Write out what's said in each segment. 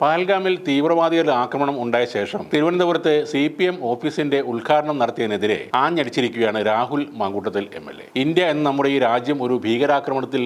പഹൽഗാമിൽ തീവ്രവാദികളുടെ ആക്രമണം ഉണ്ടായ ശേഷം തിരുവനന്തപുരത്ത് CPM ഓഫീസിന്റെ ഉദ്ഘാടനം നടത്തിയതിനെതിരെ ആഞ്ഞടിച്ചിരിക്കുകയാണ് രാഹുൽ മാങ്കൂട്ടത്തിൽ MLA. ഇന്ത്യ എന്ന നമ്മുടെ ഈ രാജ്യം ഒരു ഭീകരാക്രമണത്തിൽ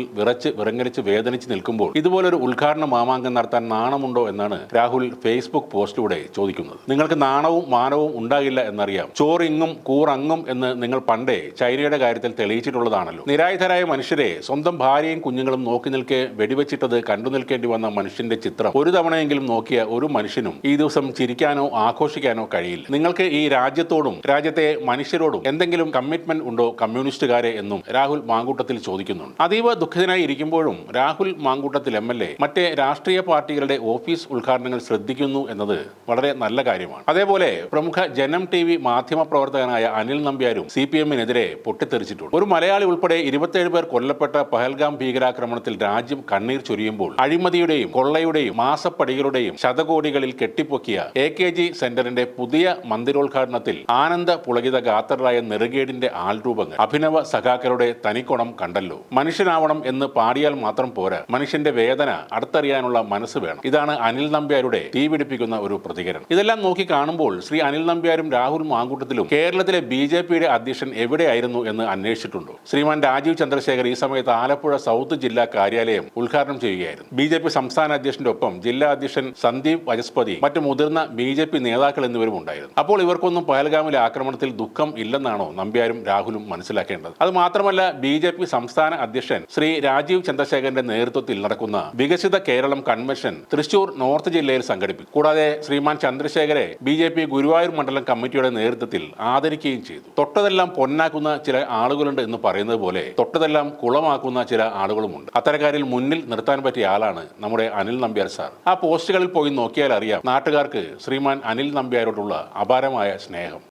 വിറങ്ങലിച്ച് വേദനിച്ച് നിൽക്കുമ്പോൾ ഇതുപോലൊരു ഉദ്ഘാടന മാമാങ്കം നടത്താൻ നാണമുണ്ടോ എന്നാണ് രാഹുൽ ഫേസ്ബുക്ക് പോസ്റ്റിലൂടെ ചോദിക്കുന്നത്. നിങ്ങൾക്ക് നാണവും മാനവും ഉണ്ടാകില്ല എന്നറിയാം. ചോറിങ്ങും കൂറങ്ങും എന്ന് നിങ്ങൾ പണ്ടേ ചൈനയുടെ കാര്യത്തിൽ തെളിയിച്ചിട്ടുള്ളതാണല്ലോ. നിരായുധരായ മനുഷ്യരെ സ്വന്തം ഭാര്യയും കുഞ്ഞുങ്ങളും നോക്കി നിൽക്കെ വെടിവെച്ചിട്ടത് കണ്ടു നിൽക്കേണ്ടി വന്ന മനുഷ്യന്റെ ചിത്രം ഒരു തവണയെങ്കിലും നോക്കിയ ഒരു മനുഷ്യനും ഈ ദിവസം ചിരിക്കാനോ ആഘോഷിക്കാനോ കഴിയില്ല. നിങ്ങൾക്ക് ഈ രാജ്യത്തോടും രാജ്യത്തെ മനുഷ്യരോടും എന്തെങ്കിലും കമ്മിറ്റ്മെന്റ് ഉണ്ടോ കമ്മ്യൂണിസ്റ്റുകാരെ എന്നും രാഹുൽ മാങ്കൂട്ടത്തിൽ ചോദിക്കുന്നുണ്ട്. അതീവ ദുഃഖിതനായി ഇരിക്കുമ്പോഴും രാഹുൽ മാങ്കൂട്ടത്തിൽ MLA മറ്റേ രാഷ്ട്രീയ പാർട്ടികളുടെ ഓഫീസ് ഉദ്ഘാടനങ്ങൾ ശ്രദ്ധിക്കുന്നു എന്നത് വളരെ നല്ല കാര്യമാണ്. അതേപോലെ പ്രമുഖ ജനം TV മാധ്യമ പ്രവർത്തകനായ അനിൽ നമ്പ്യാരും CPM-നെതിരെ പൊട്ടിത്തെറിച്ചിട്ടുണ്ട്. ഒരു മലയാളി ഉൾപ്പെടെ 27 പേർ കൊല്ലപ്പെട്ട പഹൽഗാം ഭീകരാക്രമണത്തിൽ രാജ്യം കണ്ണീർ ചൊരിയുമ്പോൾ അഴിമതിയുടെയും കൊള്ളയുടെയും മാസപ്പടികളുടെയും ശതകോടികളിൽ കെട്ടിപ്പൊക്കിയ AKG സെന്ററിന്റെ പുതിയ മന്ദിരോദ്ഘാടനത്തിൽ ആനന്ദ പുളകിത ഗാത്രരായ നെറുകേടിന്റെ ആൾരൂപങ്ങൾ അഭിനവ സഖാക്കളുടെ തനിക്കൊണം കണ്ടല്ലോ. മനുഷ്യനാവണം എന്ന് പാടിയാൽ മാത്രം പോരാ, മനുഷ്യന്റെ വേദന അടുത്തറിയാനുള്ള മനസ്സ് വേണം. ഇതാണ് അനിൽ നമ്പ്യാരുടെ തീപിടിപ്പിക്കുന്ന ഒരു പ്രതികരണം. ഇതെല്ലാം നോക്കി കാണുമ്പോൾ ശ്രീ അനിൽ നമ്പ്യാരും രാഹുൽ മാങ്കൂട്ടത്തിലും കേരളത്തിലെ BJP-യുടെ അധ്യക്ഷൻ എവിടെയായിരുന്നു എന്ന് അന്വേഷിച്ചിട്ടുണ്ടോ? ശ്രീമാൻ രാജീവ് ചന്ദ്രശേഖർ ഈ സമയത്ത് ആലപ്പുഴ സൗത്ത് ജില്ലാ കാര്യാലയം ഉദ്ഘാടനം ചെയ്യുകയായിരുന്നു. BJP സംസ്ഥാന അധ്യക്ഷന്റെ ഒപ്പം ജില്ലാ അധ്യക്ഷൻ സന്ദീപ് വചസ്പതി, മറ്റു മുതിർന്ന BJP നേതാക്കൾ എന്നിവരും ഉണ്ടായിരുന്നു. അപ്പോൾ ഇവർക്കൊന്നും പഹൽഗാമിലെ ആക്രമണത്തിൽ ദുഃഖം ഇല്ലെന്നാണോ നമ്പ്യാരും രാഹുലും മനസ്സിലാക്കേണ്ടത്? അത് മാത്രമല്ല, BJP സംസ്ഥാന അധ്യക്ഷൻ ശ്രീ രാജീവ് ചന്ദ്രശേഖരന്റെ നേതൃത്വത്തിൽ നടക്കുന്ന വികസിത കേരളം കൺവെൻഷൻ തൃശൂർ നോർത്ത് ജില്ലയിൽ സംഘടിപ്പിച്ചു. കൂടാതെ ശ്രീമാൻ ചന്ദ്രശേഖരെ BJP ഗുരുവായൂർ മണ്ഡലം കമ്മിറ്റിയുടെ നേതൃത്വത്തിൽ ആദരിക്കുകയും ചെയ്തു. തൊട്ടതെല്ലാം പൊന്നാക്കുന്ന ചില ആളുകളുണ്ട് എന്ന് പറയുന്നത് പോലെ തൊട്ടതെല്ലാം കുളമാക്കുന്ന ചില ആളുകളുമുണ്ട്. അത്തരക്കാരിൽ മുന്നിൽ നിർത്താൻ പറ്റിയ ആളാണ് നമ്മുടെ അനിൽ നമ്പ്യാർ സാർ. ആ പോസ്റ്റുകളിൽ പോയി നോക്കിയാൽ അറിയാം നാട്ടുകാർക്ക് ശ്രീമാൻ അനിൽ നമ്പ്യാരോടുള്ള അപാരമായ സ്നേഹം.